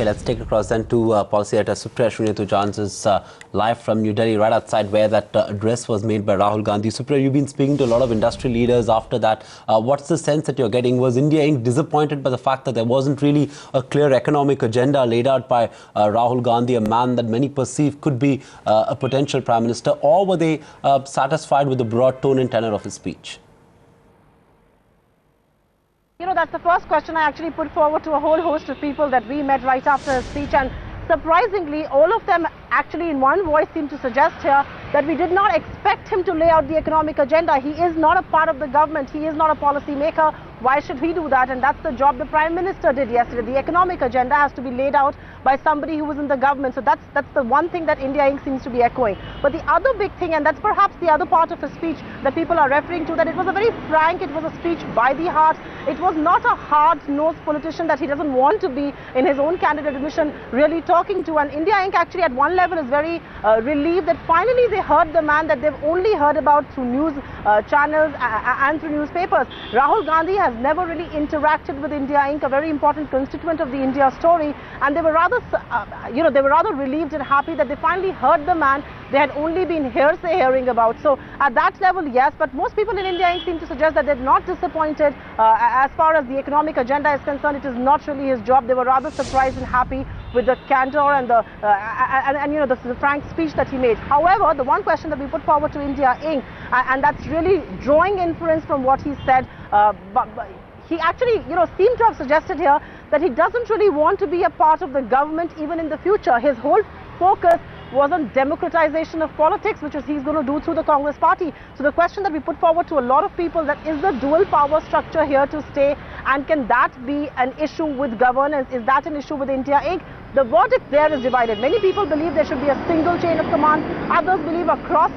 Okay, let's take it across then to policy editor Supriya Shruniya, who joins us live from New Delhi, right outside where that address was made by Rahul Gandhi. Supriya, you've been speaking to a lot of industry leaders after that. What's the sense that you're getting? Was India Inc. disappointed by the fact that there wasn't really a clear economic agenda laid out by Rahul Gandhi, a man that many perceive could be a potential prime minister, or were they satisfied with the broad tone and tenor of his speech? You know, that's the first question I actually put forward to a whole host of people that we met right after his speech, and surprisingly, all of them actually in one voice seem to suggest here that we did not expect him to lay out the economic agenda. He is not a part of the government. He is not a policy maker. Why should he do that? And that's the job the Prime Minister did yesterday. The economic agenda has to be laid out by somebody who was in the government. So that's the one thing that India Inc. seems to be echoing. But the other big thing, and that's perhaps the other part of his speech that people are referring to, that it was a very frank, it was a speech by the heart. It was not a hard-nosed politician that he doesn't want to be in his own candidate admission really talking to. And India Inc. actually at one level is very relieved that finally they heard the man that they've only heard about through news channels and through newspapers. Rahul Gandhi has never really interacted with India Inc., a very important constituent of the India story, and they were rather, they were rather relieved and happy that they finally heard the man they had only been hearing about. So at that level, yes, but most people in India Inc. seem to suggest that they're not disappointed as far as the economic agenda is concerned. It is not really his job. They were rather surprised and happy with the candor and the frank speech that he made. However, the one question that we put forward to India Inc., and that's really drawing inference from what he said, but he actually, seemed to have suggested here that he doesn't really want to be a part of the government even in the future. His whole focus was on democratization of politics, which he's going to do through the Congress party. So the question that we put forward to a lot of people, that is the dual power structure here to stay, and can that be an issue with governance? Is that an issue with India Inc.? The verdict there is divided. Many people believe there should be a single chain of command. Others believe across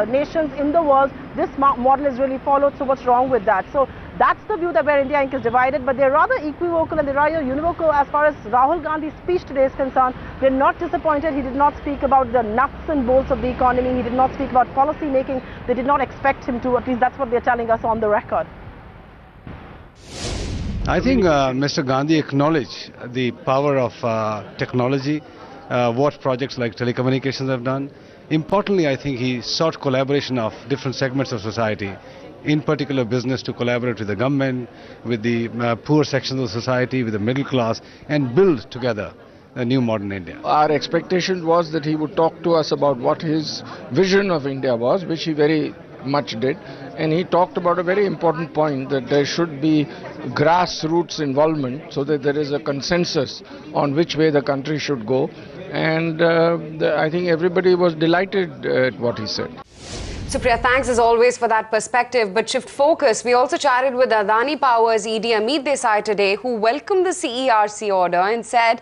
nations in the world this model is really followed. So what's wrong with that? So that's the view that where India Inc. is divided, but they're rather equivocal and they're rather univocal as far as Rahul Gandhi's speech today is concerned. They're not disappointed. He did not speak about the nuts and bolts of the economy. He did not speak about policy making. They did not expect him to. At least that's what they're telling us on the record. I think Mr. Gandhi acknowledged the power of technology, what projects like telecommunications have done. Importantly, I think he sought collaboration of different segments of society, in particular business, to collaborate with the government, with the poor sections of society, with the middle class, and build together a new modern India. Our expectation was that he would talk to us about what his vision of India was, which he very much did, and he talked about a very important point, that there should be grassroots involvement so that there is a consensus on which way the country should go, and I think everybody was delighted at what he said. Supriya, thanks as always for that perspective. But shift focus, we also chatted with Adani Power's ED Amit Desai today, who welcomed the CERC order and said